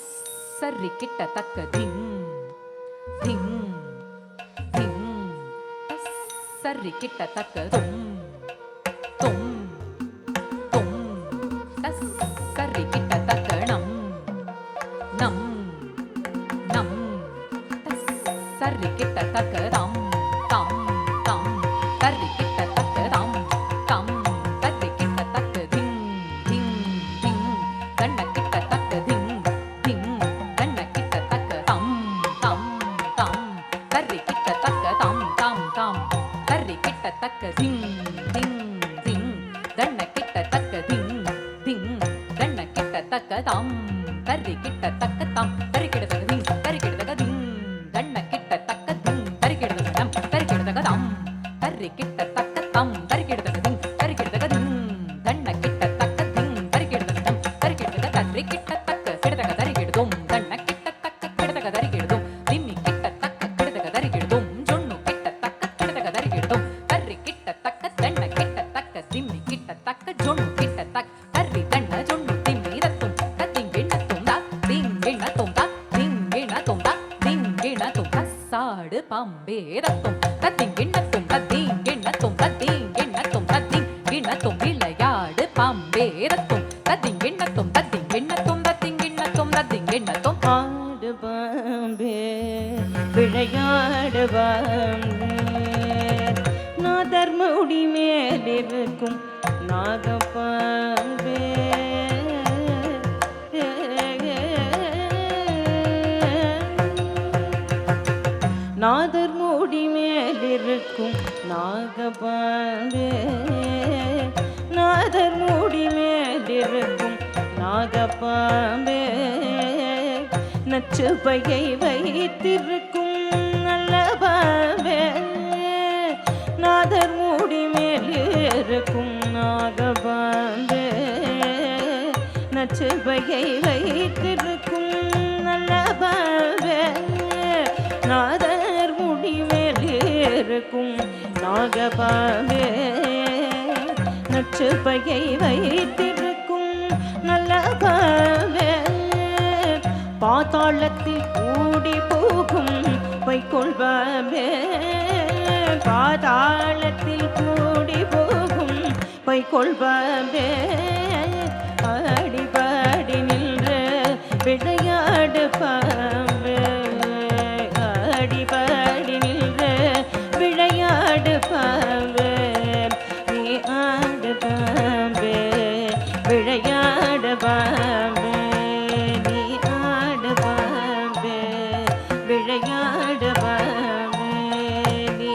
தஸ்ஸரி கிட்டத்தக்க thing thing thing தஸ்ஸரி கிட்டத்தக்க தும் தும் தும் தஸ்ஸரி கிட்டத்தக்க நம் நம் நம் தஸ்ஸரி கிட்டத்தக்க தம் தம் தம் தர்ரி கிட்டத்தக்க தம் தம் தர்ரி கிட்டத்தக்க திங் திங் திங் கண்ண கிட்டத்தக்க திங் திங் கண்ண கிட்டத்தக்க தம் தம் தம் தர்ரி கிட்டத்தக்க தம் தம் தம் தர்ரி கிட்டத்தக்க திங் திங் திங் கண்ண கிட்டத்தக்க திங் திங் கண்ண கிட்டத்தக்க தம் தர்ரி கிட்டத்தக்க தம் தர்ரி கிட்டத்தக்க திங் தர்ரி கிட்டத்தக்க திங் கண்ண கிட்டத்தக்க திங் தர்ரி கிட்டத்தக்க தம் தர்ரி கிட்டத்தக்க தம் தர்ரி கிட்டத்தக்க தம் தர்ரி கிட்டத்தக்க திங் தர்ரி கிட்டத்தக்க திங் கண்ண கிட்டத்தக்க திங் தர்ரி கிட்டத்தக்க தம் தர்ரி கிட்டத்தக்க தர்ரி கிட்டத்தக்க கிட்டத்தக்க தர்ரி கிட்டதும் கண்ண கிட்டத்தக்க கிட்டத்தக்க தர்ரி கிட்டதும் திம்மி கிட்டத்தக்க கிட்டத்தக்க தர்ரி கிட்டதும் ஜொண்ணு கிட்டத்தக்க கிட்டத்தக்க தர்ரி கிட்டதும் தர்ரி கிட்டத்தக்க தண்ண கிட்டத்தக்க திம்மி கிட்டத்தக்க ஜொண்ணு கிட்டத்தக்க தர்ரி தண்ண ஜொண்ணு திம்மி ரத்தும் தத்திங்கிணத்தும் தா திங்கிணத்தும் தா திங்கிணத்தும் தா திங்கிணத்தும் தஸ்ஸாடு பம்பே ரத்தும் தத்திங்கிணத்தும் தத்திங்கிணத்தும் தத்திங்கிணத்தும் தத்திங்கிணத்தும் விளையாடு பம்பே ரத்தும் தத்திங்கிணத்தும் தத்திங்கிணத்தும் தத்திங்கிணத்தும் தத்திங்கிணத்தும் ஆடு பாம்பே விளையாடு பாம்பே நாதர் முடி மேலிருக்கும் நாகப்பாம்பே நாதர் மூடி மேலிருக்கும் நாகப்பாம்பே நாதர் மூடி மேலிருக்கும் நாகப்பாம்பே நச்சு பையை வைத்திருக்கும் நல்ல பாம்பே நாதர் மூடி மேலிருக்கும் நாகப்பாம்பே நச்சு பையை வைத்திருக்கும் நல்ல பாம்பே நாதர் முடி மேலிருக்கும் நாகபாம்பே நச்சு பையை வைத்திருக்கும் நல்ல பாம்பே பாதாளத்தில் கூடி போகும் பைக்கொள்பாம்பே பாதாளத்தில் கூடி போகும் பைக்கொள்பாம்பே ஆடி பாடி நின்ற விளையாடு பாம்பே ஆடி பாடி நின்ற விளையாடு பாம்பே நீ ஆடு பாம்பே விளையாடு பாம்பே நீ ஆடு பாம்பே விளையாடு பாம்பே நீ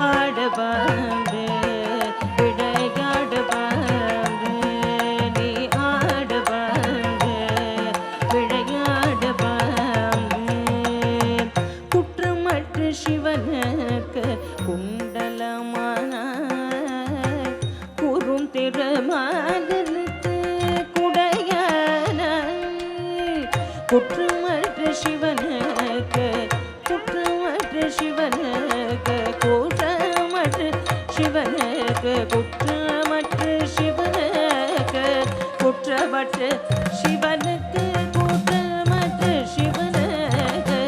ஆடு பாம்பே விளையாடு பாம்பே நீ ஆடு பாம்பே விளையாடு பாம்பே குற்றமற்ற சிவனுக்கு குண்டலமான குறும் திருமாலனுக்கு குடையான குற்றமற்ற சிவனுக்கு குற்றமற்ற சிவனுக்கு குற்றமற்ற சிவனுக்கு குற்றமற்ற சிவனுக்கு குற்றமற்ற சிவனுக்கு குற்றமற்ற சிவனுக்கு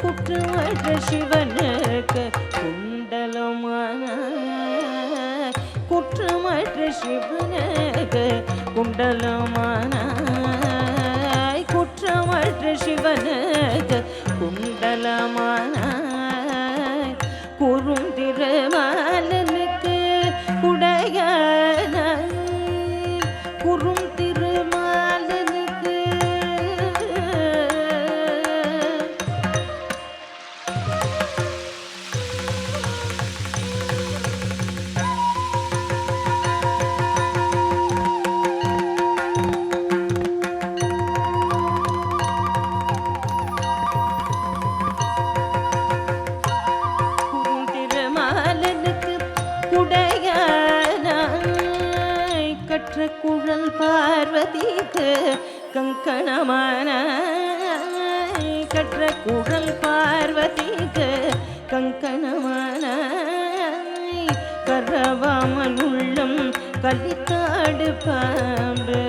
குற்றமற்ற சிவனுக்கு குண்டலமான குற்றமற்ற சிவனுக்கு குண்டலமான குற்றமற்ற சிவனுக்கு குண்டலமான குறுந்திருமாலனுக்கு குடையான குறுந்திருமாலனுக்கு திருமாலனுக்கு குடையானாய் கற்ற குழல் பார்வதிக்கு கங்கணமான கற்ற குழல் பார்வதிக்கு கங்கணமான கரவாமல் உள்ளம் கலித்தாடு பாம்பு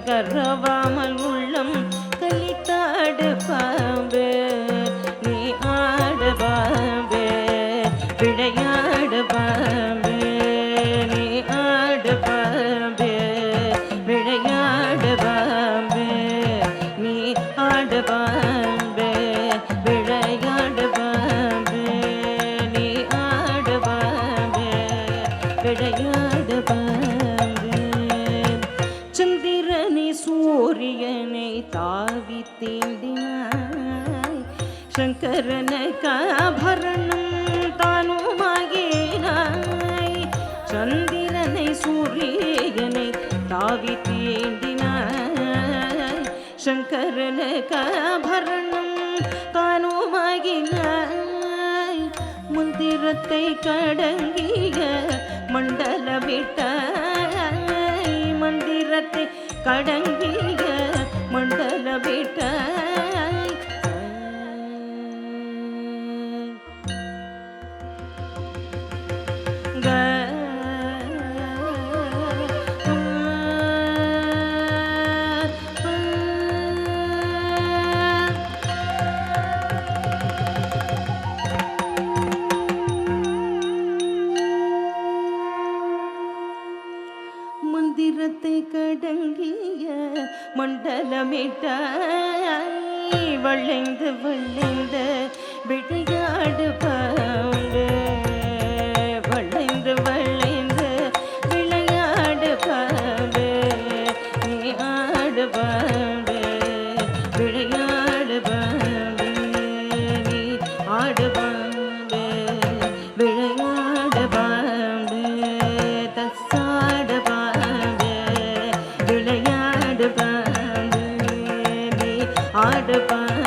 கரவாமல் உள்ளம் தாவி தீண்டினாய் சங்கரனுக்காபரணம் தானுமாகினாய் சந்திரனை சூரியனை தாவி தீண்டினாய் சங்கரனுக்காபரணம் தானுமாகினாய் மந்திரத்தை கடங்கிய மண்டல விட்டாய் மந்திரத்தை கடங்கிய மண்டல விட்டாய் மந்திரத்தை கடங்கிய மண்டலமிட்டாய் வளைந்து வளைந்து விளையாடு பாண்டு வளைந்து வளைந்து விளையாடு பாண்டு நீ ஆடு பாண்டு விளையாடு பாண்டு நீ ஆடு பாண்டு விளையாடு பாண்டு தசாடு பாண்டு விளையாடு பாண்டு நீ ஆடு பாண்டு